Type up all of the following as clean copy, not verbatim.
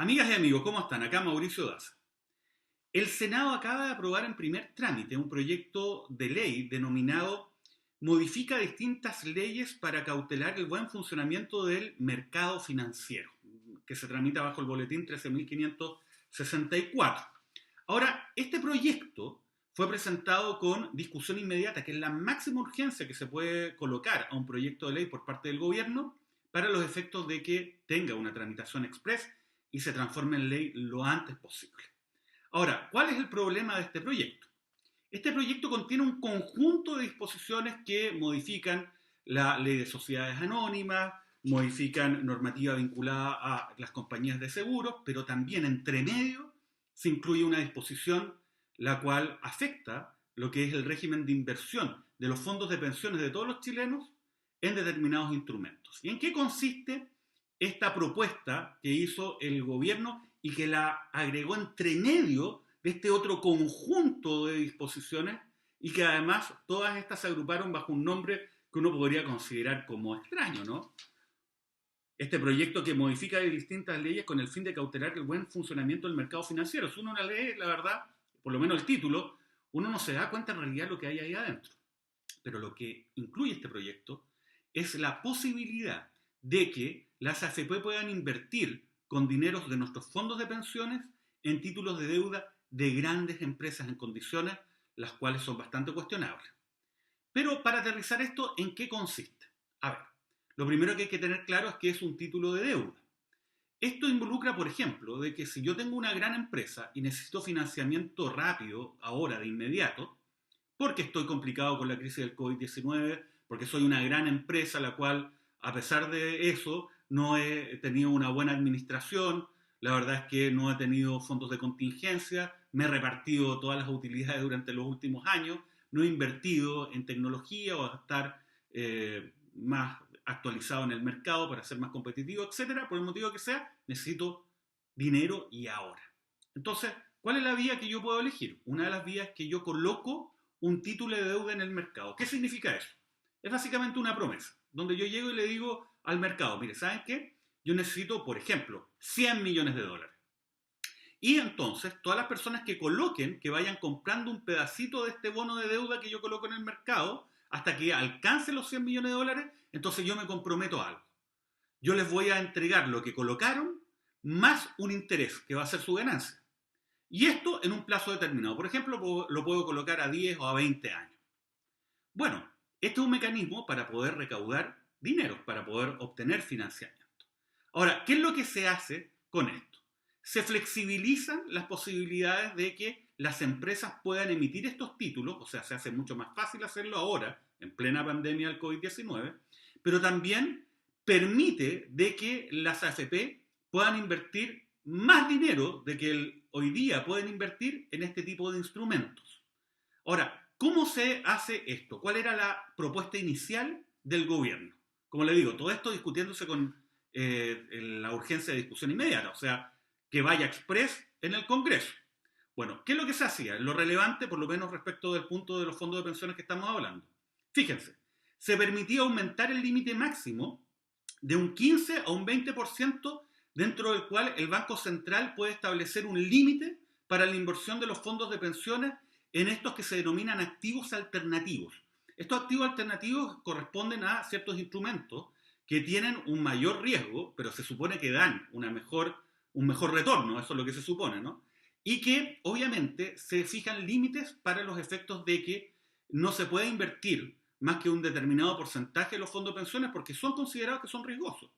Amigas y amigos, ¿cómo están? Acá Mauricio Daza. El Senado acaba de aprobar en primer trámite un proyecto de ley denominado Modifica distintas leyes para cautelar el buen funcionamiento del mercado financiero, que se tramita bajo el boletín 13.564. Ahora, este proyecto fue presentado con discusión inmediata, que es la máxima urgencia que se puede colocar a un proyecto de ley por parte del gobierno para los efectos de que tenga una tramitación express y se transforme en ley lo antes posible. Ahora, ¿cuál es el problema de este proyecto? Este proyecto contiene un conjunto de disposiciones que modifican la ley de sociedades anónimas, modifican normativa vinculada a las compañías de seguros, pero también entre medio se incluye una disposición la cual afecta lo que es el régimen de inversión de los fondos de pensiones de todos los chilenos en determinados instrumentos. ¿Y en qué consiste esta propuesta que hizo el gobierno y que la agregó entre medio de este otro conjunto de disposiciones y que además todas estas se agruparon bajo un nombre que uno podría considerar como extraño, ¿no? Este proyecto que modifica distintas leyes con el fin de cautelar el buen funcionamiento del mercado financiero. Si uno la lee, la verdad, por lo menos el título, uno no se da cuenta en realidad de lo que hay ahí adentro. Pero lo que incluye este proyecto es la posibilidad de que las AFP puedan invertir con dineros de nuestros fondos de pensiones en títulos de deuda de grandes empresas en condiciones las cuales son bastante cuestionables. Pero para aterrizar esto, ¿en qué consiste? A ver, lo primero que hay que tener claro es que es un título de deuda. Esto involucra, por ejemplo, de que si yo tengo una gran empresa y necesito financiamiento rápido, ahora, de inmediato, porque estoy complicado con la crisis del COVID-19, porque soy una gran empresa la cual, a pesar de eso, no he tenido una buena administración, la verdad es que no he tenido fondos de contingencia, me he repartido todas las utilidades durante los últimos años, no he invertido en tecnología o a estar más actualizado en el mercado para ser más competitivo, etcétera. Por el motivo que sea, necesito dinero y ahora. Entonces, ¿cuál es la vía que yo puedo elegir? Una de las vías es que yo coloco un título de deuda en el mercado. ¿Qué significa eso? Es básicamente una promesa, donde yo llego y le digo al mercado, mire, ¿saben qué? Yo necesito, por ejemplo, 100 millones de dólares. Y entonces, todas las personas que coloquen, que vayan comprando un pedacito de este bono de deuda que yo coloco en el mercado, hasta que alcance los 100 millones de dólares, entonces yo me comprometo a algo. Yo les voy a entregar lo que colocaron, más un interés, que va a ser su ganancia. Y esto en un plazo determinado. Por ejemplo, lo puedo colocar a 10 o a 20 años. Bueno, este es un mecanismo para poder recaudar dinero, para poder obtener financiamiento. Ahora, ¿qué es lo que se hace con esto? Se flexibilizan las posibilidades de que las empresas puedan emitir estos títulos, o sea, se hace mucho más fácil hacerlo ahora, en plena pandemia del COVID-19, pero también permite de que las AFP puedan invertir más dinero de que hoy día pueden invertir en este tipo de instrumentos. Ahora, ¿cómo se hace esto? ¿Cuál era la propuesta inicial del gobierno? Como le digo, todo esto discutiéndose con la urgencia de discusión inmediata, o sea, que vaya express en el Congreso. Bueno, ¿qué es lo que se hacía? Lo relevante, por lo menos respecto del punto de los fondos de pensiones que estamos hablando. Fíjense, se permitía aumentar el límite máximo de un 15 a un 20% dentro del cual el Banco Central puede establecer un límite para la inversión de los fondos de pensiones en estos que se denominan activos alternativos. Estos activos alternativos corresponden a ciertos instrumentos que tienen un mayor riesgo, pero se supone que dan un mejor retorno, eso es lo que se supone, ¿no? Y que obviamente se fijan límites para los efectos de que no se puede invertir más que un determinado porcentaje de los fondos de pensiones porque son considerados que son riesgosos.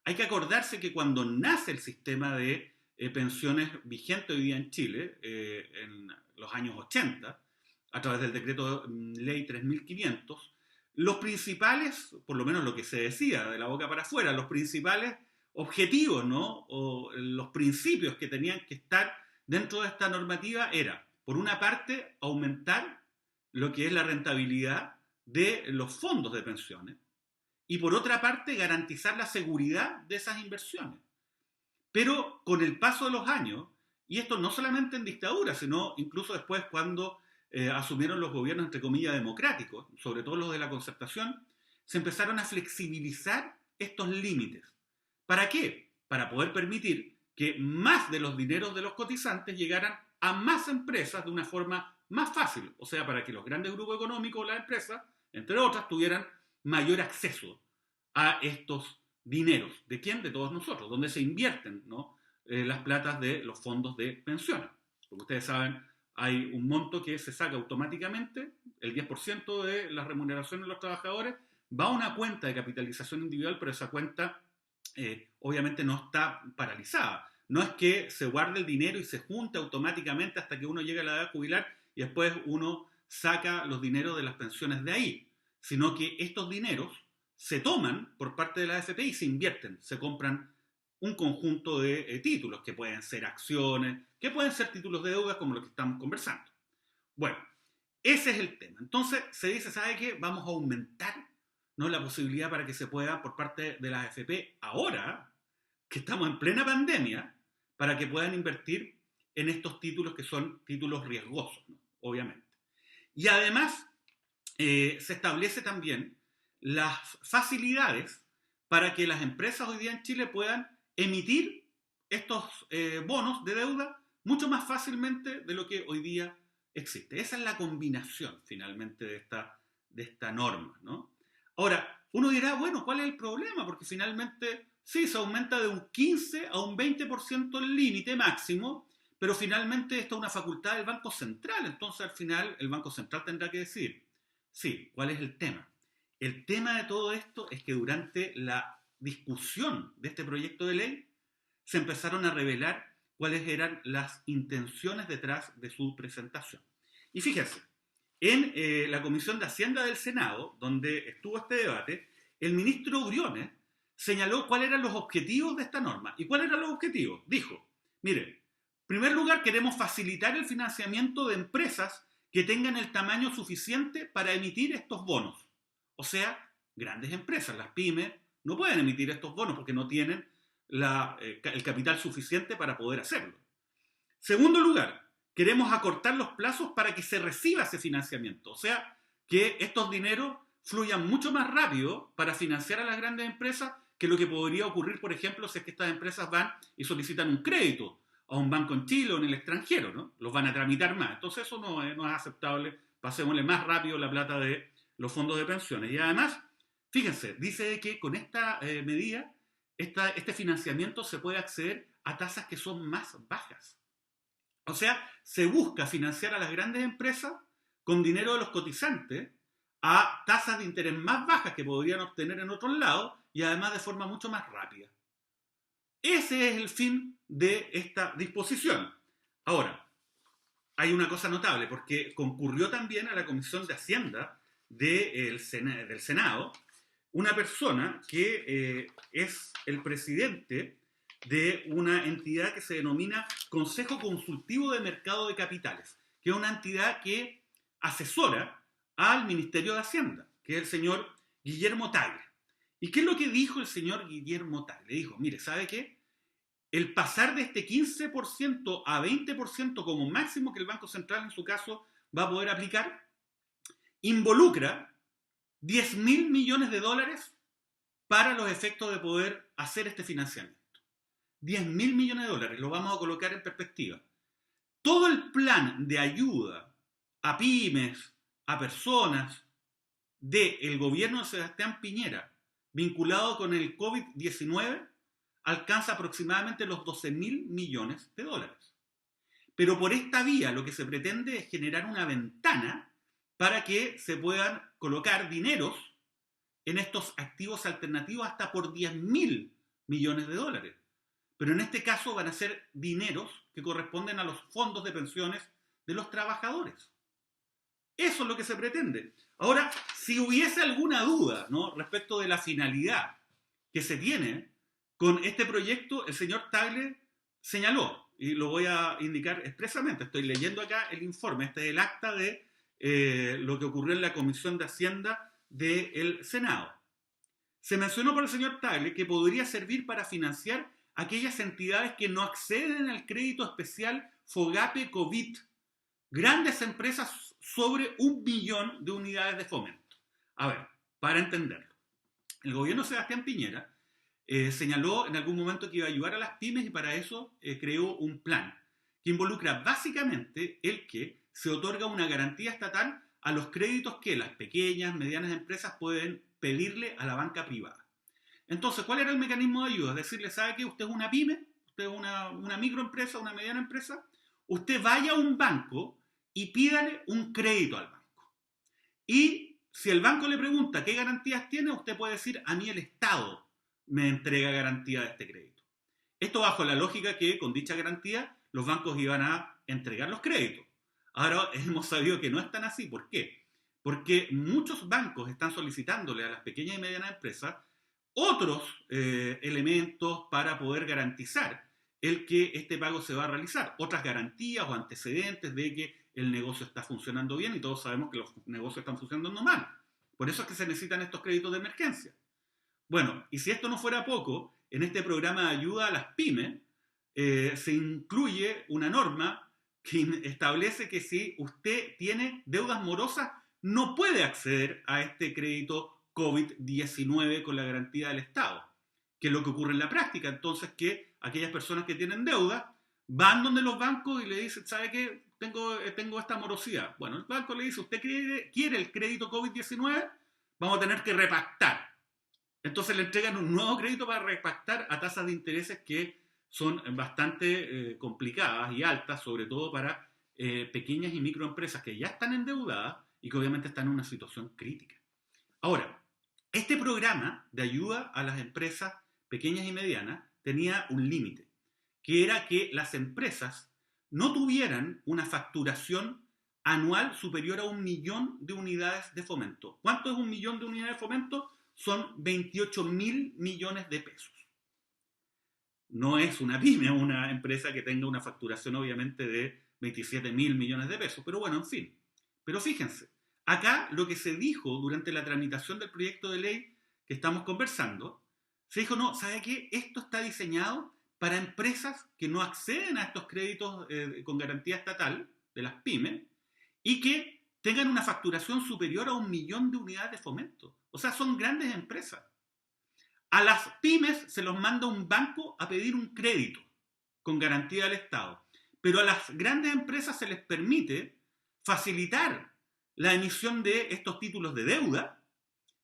Hay que acordarse que cuando nace el sistema de pensiones vigente hoy día en Chile, en los años 80, a través del decreto ley 3500, los principales, por lo menos lo que se decía de la boca para afuera, los principales objetivos, ¿no? O los principios que tenían que estar dentro de esta normativa era, por una parte, aumentar lo que es la rentabilidad de los fondos de pensiones y por otra parte, garantizar la seguridad de esas inversiones. Pero con el paso de los años, y esto no solamente en dictadura, sino incluso después cuando asumieron los gobiernos, entre comillas, democráticos, sobre todo los de la concertación, se empezaron a flexibilizar estos límites. ¿Para qué? Para poder permitir que más de los dineros de los cotizantes llegaran a más empresas de una forma más fácil, o sea, para que los grandes grupos económicos, las empresas, entre otras, tuvieran mayor acceso a estos dineros. ¿De quién? De todos nosotros, donde se invierten, ¿no? Las platas de los fondos de pensiones. Porque ustedes saben, hay un monto que se saca automáticamente, el 10% de la remuneración de los trabajadores va a una cuenta de capitalización individual, pero esa cuenta obviamente no está paralizada. No es que se guarde el dinero y se junte automáticamente hasta que uno llega a la edad jubilar y después uno saca los dineros de las pensiones de ahí, sino que estos dineros se toman por parte de la AFP y se invierten, se compran un conjunto de títulos, que pueden ser acciones, que pueden ser títulos de deuda como los que estamos conversando. Bueno, ese es el tema. Entonces se dice, ¿sabe qué? Vamos a aumentar, ¿no?, la posibilidad para que se pueda por parte de las AFP ahora, que estamos en plena pandemia, para que puedan invertir en estos títulos que son títulos riesgosos, ¿no?, obviamente. Y además se establece también las facilidades para que las empresas hoy día en Chile puedan emitir estos bonos de deuda mucho más fácilmente de lo que hoy día existe. Esa es la combinación finalmente de esta norma, ¿no? Ahora, uno dirá, bueno, ¿cuál es el problema? Porque finalmente sí, se aumenta de un 15 a un 20% el límite máximo, pero finalmente esto es una facultad del Banco Central, entonces al final el Banco Central tendrá que decir, sí, ¿cuál es el tema? El tema de todo esto es que durante la discusión de este proyecto de ley se empezaron a revelar cuáles eran las intenciones detrás de su presentación. Y fíjense, en la Comisión de Hacienda del Senado, donde estuvo este debate, el ministro Briones señaló cuáles eran los objetivos de esta norma. ¿Y cuáles eran los objetivos? Dijo, mire, en primer lugar queremos facilitar el financiamiento de empresas que tengan el tamaño suficiente para emitir estos bonos. O sea, grandes empresas, las pymes, no pueden emitir estos bonos porque no tienen el capital suficiente para poder hacerlo. Segundo lugar, queremos acortar los plazos para que se reciba ese financiamiento. O sea, que estos dineros fluyan mucho más rápido para financiar a las grandes empresas que lo que podría ocurrir, por ejemplo, si es que estas empresas van y solicitan un crédito a un banco en Chile o en el extranjero, ¿no? Los van a tramitar más. Entonces eso no es aceptable. Pasémosle más rápido la plata de los fondos de pensiones. Y además, fíjense, dice que con esta medida, este financiamiento se puede acceder a tasas que son más bajas. O sea, se busca financiar a las grandes empresas con dinero de los cotizantes a tasas de interés más bajas que podrían obtener en otros lados y además de forma mucho más rápida. Ese es el fin de esta disposición. Ahora, hay una cosa notable, porque concurrió también a la Comisión de Hacienda del Senado una persona que es el presidente de una entidad que se denomina Consejo Consultivo de Mercado de Capitales, que es una entidad que asesora al Ministerio de Hacienda, que es el señor Guillermo Tagle. ¿Y qué es lo que dijo el señor Guillermo Tagle? Dijo, mire, ¿sabe qué? El pasar de este 15% a 20% como máximo que el Banco Central en su caso va a poder aplicar, involucra 10.000 millones de dólares para los efectos de poder hacer este financiamiento. 10.000 millones de dólares, lo vamos a colocar en perspectiva. Todo el plan de ayuda a pymes, a personas del gobierno de Sebastián Piñera, vinculado con el COVID-19, alcanza aproximadamente los 12.000 millones de dólares. Pero por esta vía lo que se pretende es generar una ventana para que se puedan colocar dineros en estos activos alternativos hasta por 10.000 millones de dólares. Pero en este caso van a ser dineros que corresponden a los fondos de pensiones de los trabajadores. Eso es lo que se pretende. Ahora, si hubiese alguna duda, ¿no?, respecto de la finalidad que se tiene con este proyecto, el señor Tagle señaló, y lo voy a indicar expresamente, estoy leyendo acá el informe, este es el acta de lo que ocurrió en la Comisión de Hacienda del Senado. Se mencionó por el señor Tagle que podría servir para financiar aquellas entidades que no acceden al crédito especial FOGAPE COVID, grandes empresas sobre 1 billón de unidades de fomento. A ver, para entenderlo, el gobierno de Sebastián Piñera señaló en algún momento que iba a ayudar a las pymes y para eso creó un plan que involucra básicamente el que se otorga una garantía estatal a los créditos que las pequeñas, medianas empresas pueden pedirle a la banca privada. Entonces, ¿cuál era el mecanismo de ayuda? Decirle, ¿sabe qué? Usted es una pyme, usted es una microempresa, una mediana empresa, usted vaya a un banco y pídale un crédito al banco. Y si el banco le pregunta qué garantías tiene, usted puede decir, a mí el Estado me entrega garantía de este crédito. Esto bajo la lógica que con dicha garantía los bancos iban a entregar los créditos. Ahora hemos sabido que no es tan así. ¿Por qué? Porque muchos bancos están solicitándole a las pequeñas y medianas empresas otros elementos para poder garantizar el que este pago se va a realizar. Otras garantías o antecedentes de que el negocio está funcionando bien y todos sabemos que los negocios están funcionando mal. Por eso es que se necesitan estos créditos de emergencia. Bueno, y si esto no fuera poco, en este programa de ayuda a las pymes se incluye una norma que establece que si usted tiene deudas morosas, no puede acceder a este crédito COVID-19 con la garantía del Estado, que es lo que ocurre en la práctica. Entonces, que aquellas personas que tienen deuda van donde los bancos y le dicen, ¿sabe qué? Tengo esta morosidad. Bueno, el banco le dice, ¿usted quiere el crédito COVID-19? Vamos a tener que repactar. Entonces le entregan un nuevo crédito para repactar a tasas de intereses que son bastante complicadas y altas, sobre todo para pequeñas y microempresas que ya están endeudadas y que obviamente están en una situación crítica. Ahora, este programa de ayuda a las empresas pequeñas y medianas tenía un límite, que era que las empresas no tuvieran una facturación anual superior a 1 millón de unidades de fomento. ¿Cuánto es 1 millón de unidades de fomento? Son 28.000 millones de pesos. No es una pyme, una empresa que tenga una facturación obviamente de 27.000 millones de pesos, pero bueno, en fin. Pero fíjense, acá lo que se dijo durante la tramitación del proyecto de ley que estamos conversando, se dijo, no, ¿sabe qué? Esto está diseñado para empresas que no acceden a estos créditos con garantía estatal de las pymes y que tengan una facturación superior a 1 millón de unidades de fomento. O sea, son grandes empresas. A las pymes se los manda un banco a pedir un crédito con garantía del Estado. Pero a las grandes empresas se les permite facilitar la emisión de estos títulos de deuda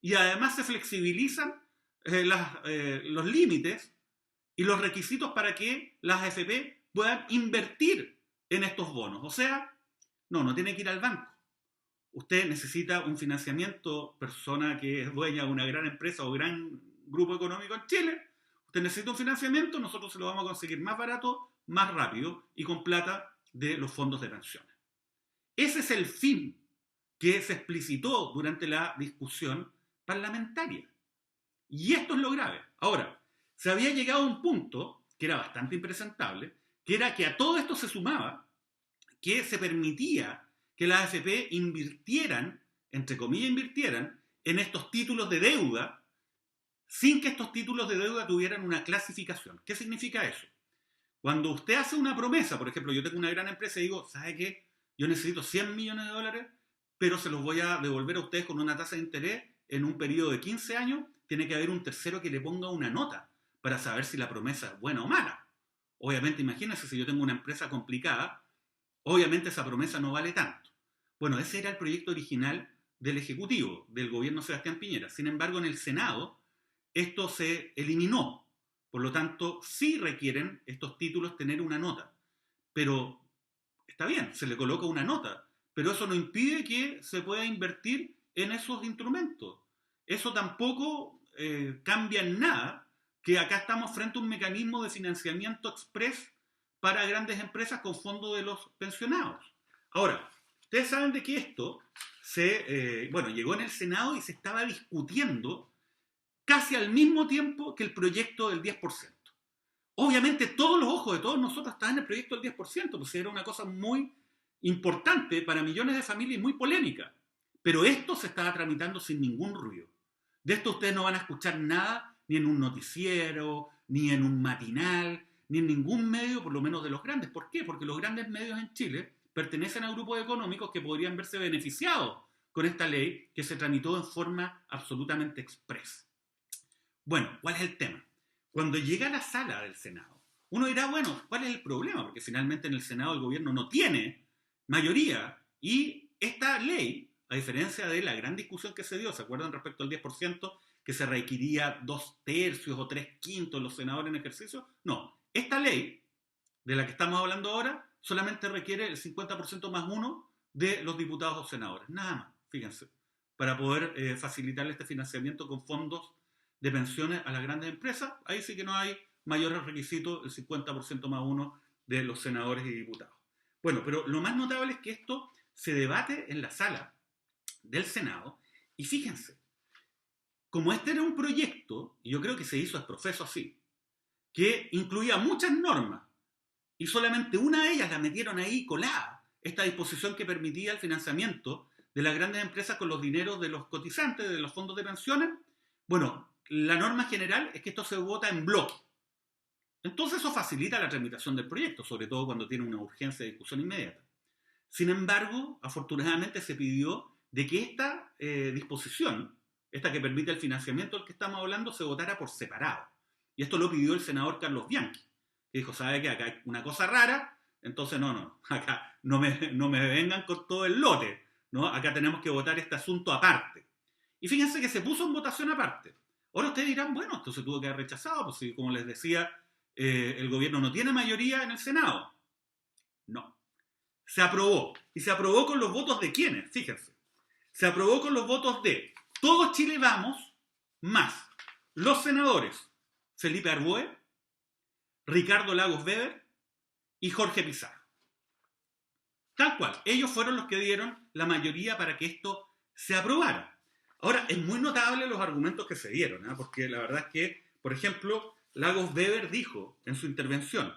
y además se flexibilizan los límites y los requisitos para que las AFP puedan invertir en estos bonos. O sea, no tiene que ir al banco. Usted necesita un financiamiento, persona que es dueña de una gran empresa o gran grupo económico en Chile, usted necesita un financiamiento, nosotros se lo vamos a conseguir más barato, más rápido y con plata de los fondos de pensiones. Ese es el fin que se explicitó durante la discusión parlamentaria. Y esto es lo grave. Ahora, se había llegado a un punto que era bastante impresentable, que era que a todo esto se sumaba que se permitía que las AFP invirtieran, entre comillas invirtieran, en estos títulos de deuda sin que estos títulos de deuda tuvieran una clasificación. ¿Qué significa eso? Cuando usted hace una promesa, por ejemplo, yo tengo una gran empresa y digo, ¿sabe qué? Yo necesito 100 millones de dólares, pero se los voy a devolver a ustedes con una tasa de interés en un periodo de 15 años, tiene que haber un tercero que le ponga una nota para saber si la promesa es buena o mala. Obviamente, imagínense, si yo tengo una empresa complicada, obviamente esa promesa no vale tanto. Bueno, ese era el proyecto original del Ejecutivo, del gobierno Sebastián Piñera. Sin embargo, en el Senado esto se eliminó. Por lo tanto, sí requieren estos títulos tener una nota. Pero está bien, se le coloca una nota, pero eso no impide que se pueda invertir en esos instrumentos. Eso tampoco cambia en nada, que acá estamos frente a un mecanismo de financiamiento express para grandes empresas con fondos de los pensionados. Ahora, ustedes saben de que esto llegó en el Senado y se estaba discutiendo casi al mismo tiempo que el proyecto del 10%. Obviamente todos los ojos de todos nosotros estaban en el proyecto del 10%, pues era una cosa muy importante para millones de familias y muy polémica. Pero esto se estaba tramitando sin ningún ruido. De esto ustedes no van a escuchar nada, ni en un noticiero, ni en un matinal, ni en ningún medio, por lo menos de los grandes. ¿Por qué? Porque los grandes medios en Chile pertenecen a grupos económicos que podrían verse beneficiados con esta ley que se tramitó en forma absolutamente express. Bueno, ¿cuál es el tema? Cuando llega a la sala del Senado, uno dirá, bueno, ¿cuál es el problema? Porque finalmente en el Senado el gobierno no tiene mayoría y esta ley, a diferencia de la gran discusión que se dio, ¿se acuerdan respecto al 10%, que se requería 2/3 o 3/5 de los senadores en ejercicio? No, esta ley de la que estamos hablando ahora solamente requiere el 50% más uno de los diputados o senadores, nada más, fíjense, para poder facilitarle este financiamiento con fondos de pensiones a las grandes empresas. Ahí sí que no hay mayores requisitos, el 50% más uno de los senadores y diputados. Bueno, pero lo más notable es que esto se debate en la sala del Senado y fíjense, como este era un proyecto, y yo creo que se hizo a profeso así, que incluía muchas normas y solamente una de ellas la metieron ahí colada, esta disposición que permitía el financiamiento de las grandes empresas con los dineros de los cotizantes, de los fondos de pensiones. Bueno, la norma general es que esto se vota en bloque. Entonces eso facilita la tramitación del proyecto, sobre todo cuando tiene una urgencia de discusión inmediata. Sin embargo, afortunadamente se pidió de que esta disposición, esta que permite el financiamiento del que estamos hablando, se votara por separado. Y esto lo pidió el senador Carlos Bianchi, que dijo, ¿sabe qué? Acá hay una cosa rara, entonces acá no me vengan con todo el lote, ¿no? Acá tenemos que votar este asunto aparte. Y fíjense que se puso en votación aparte. Ahora ustedes dirán, bueno, esto se tuvo que haber rechazado, pues si, como les decía, el gobierno no tiene mayoría en el Senado. No. Se aprobó. ¿Y se aprobó con los votos de quiénes? Fíjense. Se aprobó con los votos de Todo Chile Vamos, más los senadores Felipe Arboe, Ricardo Lagos Weber y Jorge Pizarro. Tal cual. Ellos fueron los que dieron la mayoría para que esto se aprobara. Ahora, es muy notable los argumentos que se dieron, ¿eh? Porque la verdad es que, por ejemplo, Lagos Weber dijo en su intervención,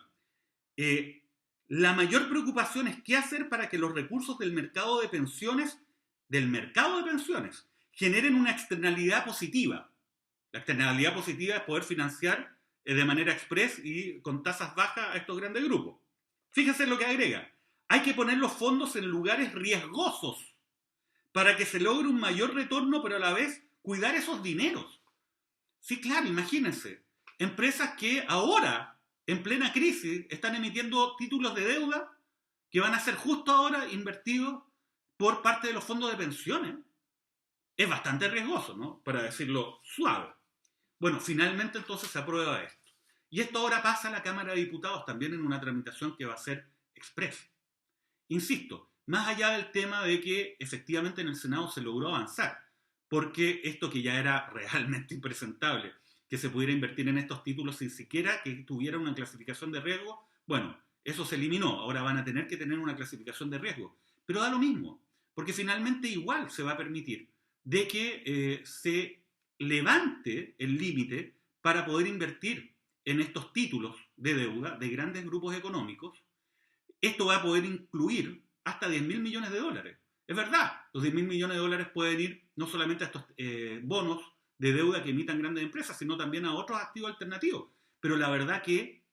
la mayor preocupación es qué hacer para que los recursos del mercado de pensiones, generen una externalidad positiva. La externalidad positiva es poder financiar de manera express y con tasas bajas a estos grandes grupos. Fíjense lo que agrega. Hay que poner los fondos en lugares riesgosos para que se logre un mayor retorno, pero a la vez cuidar esos dineros. Sí, claro, imagínense. Empresas que ahora, en plena crisis, están emitiendo títulos de deuda que van a ser justo ahora invertidos por parte de los fondos de pensiones. Es bastante riesgoso, ¿no? Para decirlo suave. Bueno, finalmente entonces se aprueba esto. Y esto ahora pasa a la Cámara de Diputados también en una tramitación que va a ser expresa. Insisto, más allá del tema de que efectivamente en el Senado se logró avanzar, porque esto que ya era realmente impresentable, que se pudiera invertir en estos títulos sin siquiera que tuviera una clasificación de riesgo, bueno, eso se eliminó, ahora van a tener que tener una clasificación de riesgo, pero da lo mismo, porque finalmente igual se va a permitir de que se levante el límite para poder invertir en estos títulos de deuda de grandes grupos económicos. Esto va a poder incluir hasta 10.000 millones de dólares. Es verdad, los 10.000 millones de dólares pueden ir no solamente a estos bonos de deuda que emitan grandes empresas, sino también a otros activos alternativos. Pero la verdad que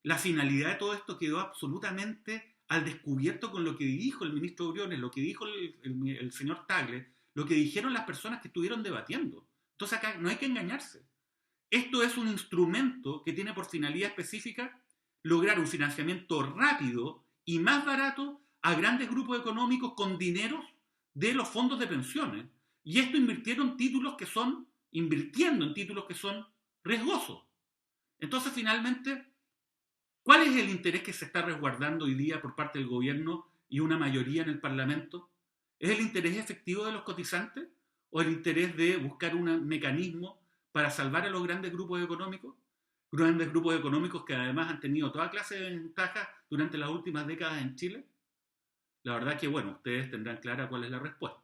la finalidad de todo esto quedó absolutamente al descubierto con lo que dijo el ministro Briones, lo que dijo el señor Tagle, lo que dijeron las personas que estuvieron debatiendo. Entonces acá no hay que engañarse. Esto es un instrumento que tiene por finalidad específica lograr un financiamiento rápido y más barato a grandes grupos económicos con dineros de los fondos de pensiones. Y esto invirtiendo en títulos que son riesgosos. Entonces, finalmente, ¿cuál es el interés que se está resguardando hoy día por parte del gobierno y una mayoría en el Parlamento? ¿Es el interés efectivo de los cotizantes o el interés de buscar un mecanismo para salvar a los grandes grupos económicos? Grandes grupos económicos que además han tenido toda clase de ventajas durante las últimas décadas en Chile. La verdad que, bueno, ustedes tendrán clara cuál es la respuesta.